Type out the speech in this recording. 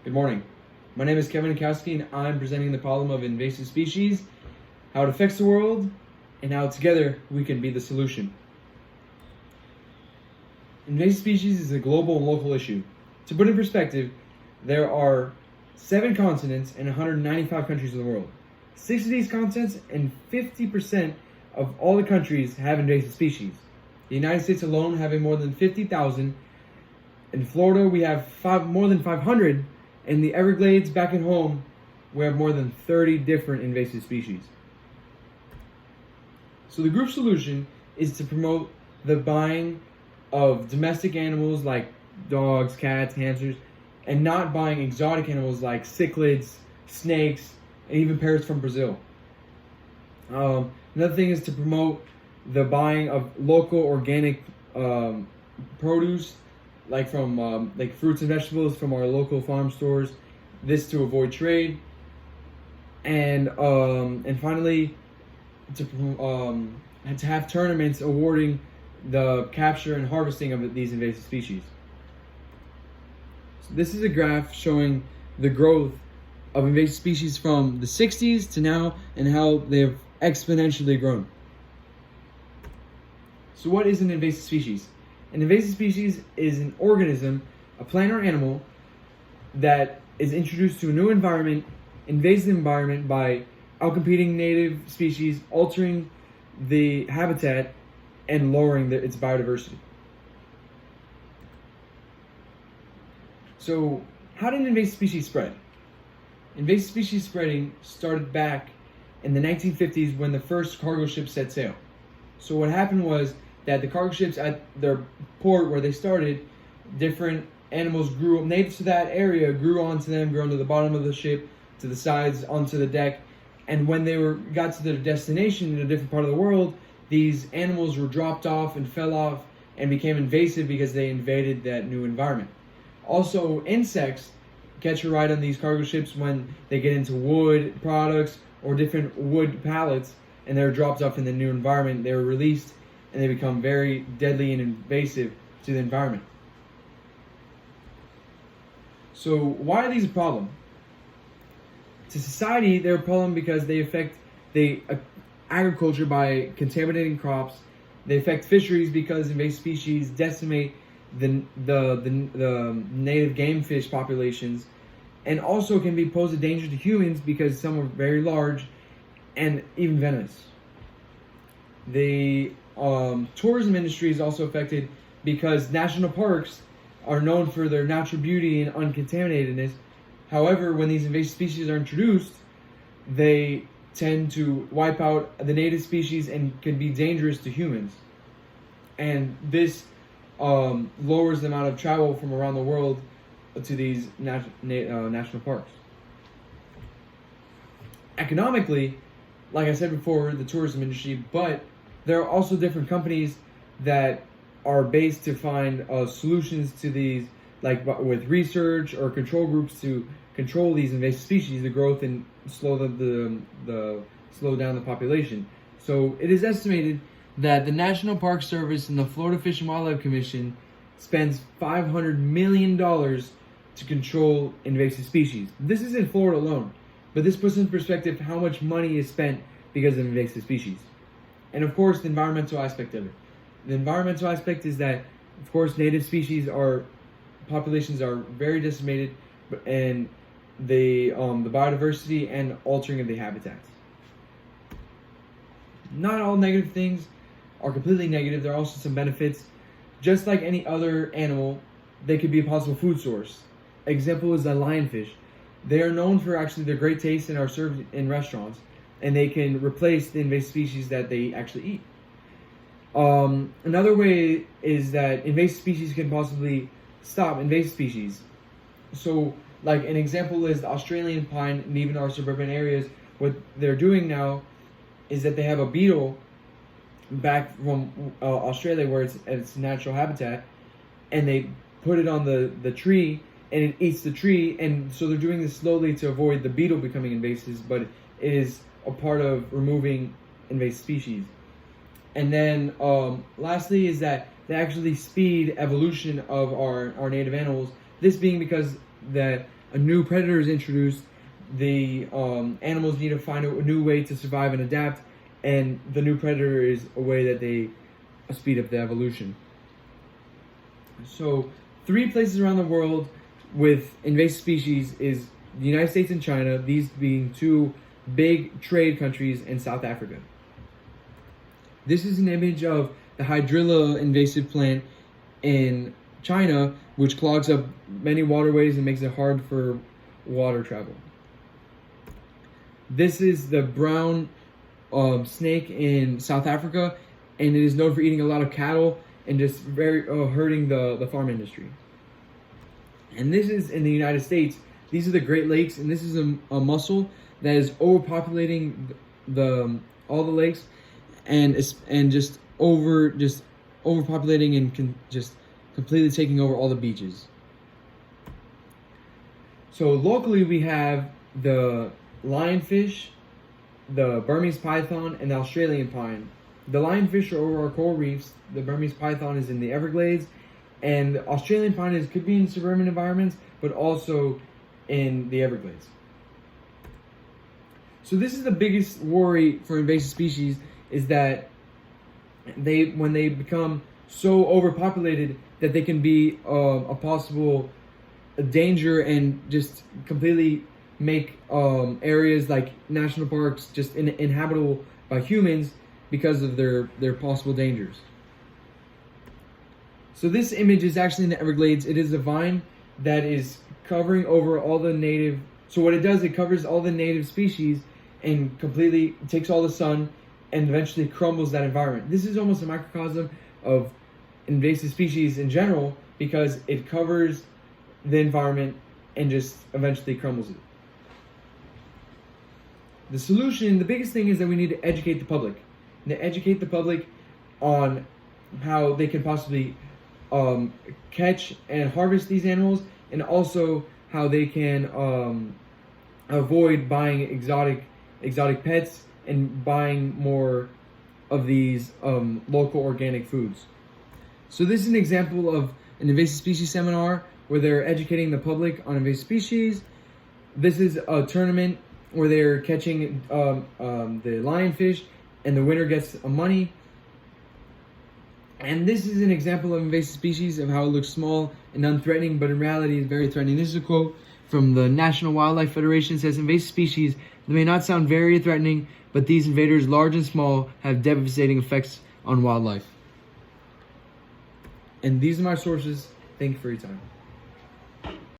Good morning. My name is Kevin Kowski, and I'm presenting the problem of invasive species, how it affects the world, and how together we can be the solution. Invasive species is a global and local issue. To put in perspective, there are 7 continents and 195 countries in the world. 6 of these continents and 50% of all the countries have invasive species. The United States alone having more than 50,000. In Florida, we have more than 500. In the Everglades, back at home, we have more than 30 different invasive species. So the group solution is to promote the buying of domestic animals like dogs, cats, hamsters, and not buying exotic animals like cichlids, snakes, and even parrots from Brazil. Another thing is to promote the buying of local organic produce, like from like fruits and vegetables from our local farm stores. This to avoid trade, and finally to have tournaments awarding the capture and harvesting of these invasive species. So this is a graph showing the growth of invasive species from the 60s to now and how they have exponentially grown. So what is an invasive species? An invasive species is an organism, a plant or animal, that is introduced to a new environment, invades the environment by outcompeting native species, altering the habitat, and lowering its biodiversity. So, how did invasive species spread? Invasive species spreading started back in the 1950s when the first cargo ships set sail. So what happened was that the cargo ships at their port where they started, different animals grew native to that area, grew onto them, grew onto the bottom of the ship, to the sides, onto the deck, and when they got to their destination in a different part of the world, these animals were dropped off and fell off and became invasive because they invaded that new environment. Also, insects catch a ride on these cargo ships when they get into wood products or different wood pallets, and they're dropped off in the new environment. They're released and they become very deadly and invasive to the environment. So why are these a problem? To society, they're a problem because they affect the agriculture by contaminating crops. They affect fisheries because invasive species decimate the native game fish populations, and also can pose a danger to humans because some are very large and even venomous. The tourism industry is also affected because national parks are known for their natural beauty and uncontaminatedness. However, when these invasive species are introduced, they tend to wipe out the native species and can be dangerous to humans. And this lowers the amount of travel from around the world to these national parks. Economically, like I said before, the tourism industry, but there are also different companies that are based to find solutions to these, like with research or control groups to control these invasive species, the growth, and slow down the population. So it is estimated that the National Park Service and the Florida Fish and Wildlife Commission spends $500 million to control invasive species. This is in Florida alone, but this puts in perspective how much money is spent because of invasive species. And of course, the environmental aspect of it. The environmental aspect is that, of course, native species populations are very decimated, and the biodiversity and altering of the habitats. Not all negative things are completely negative. There are also some benefits. Just like any other animal, they could be a possible food source. Example is the lionfish. They are known for actually their great taste and are served in restaurants, and they can replace the invasive species that they actually eat. Another way is that invasive species can possibly stop invasive species. So, like an example is the Australian pine, and even our suburban areas. What they're doing now is that they have a beetle back from Australia where it's at its natural habitat, and they put it on the tree, and it eats the tree, and so they're doing this slowly to avoid the beetle becoming invasive, but it is a part of removing invasive species. And then lastly is that they actually speed evolution of our native animals. This being because that a new predator is introduced, the animals need to find a new way to survive and adapt, and the new predator is a way that they speed up the evolution. So 3 places around the world with invasive species is the United States and China, these being 2 big trade countries, and South Africa. This is an image of the hydrilla invasive plant in China, which clogs up many waterways and makes it hard for water travel. This is the brown snake in South Africa, and it is known for eating a lot of cattle and just very hurting the farm industry. And this is in the United States. These are the Great Lakes, and this is a mussel that is overpopulating all the lakes, and just overpopulating and just completely taking over all the beaches. So locally we have the lionfish, the Burmese python, and the Australian pine. The lionfish are over our coral reefs. The Burmese python is in the Everglades, and the Australian pine could be in suburban environments, but also in the Everglades. So this is the biggest worry for invasive species, is that when they become so overpopulated that they can be a possible danger and just completely make areas like national parks just inhabitable by humans because of their possible dangers. So this image is actually in the Everglades. It is a vine that is covering over all the native. So what it does, it covers all the native species and completely takes all the sun and eventually crumbles that environment. This is almost a microcosm of invasive species in general, because it covers the environment and just eventually crumbles it. The solution, the biggest thing, is that we need to educate the public. And to educate the public on how they can possibly catch and harvest these animals, and also how they can avoid buying exotic pets and buying more of these local organic foods. So this is an example of an invasive species seminar where they're educating the public on invasive species. This is a tournament where they're catching the lionfish, and the winner gets money. And this is an example of invasive species, of how it looks small and unthreatening, but in reality is very threatening. This is a quote from the National Wildlife Federation. It says, "Invasive species, they may not sound very threatening, but these invaders, large and small, have devastating effects on wildlife." And these are my sources. Thank you for your time.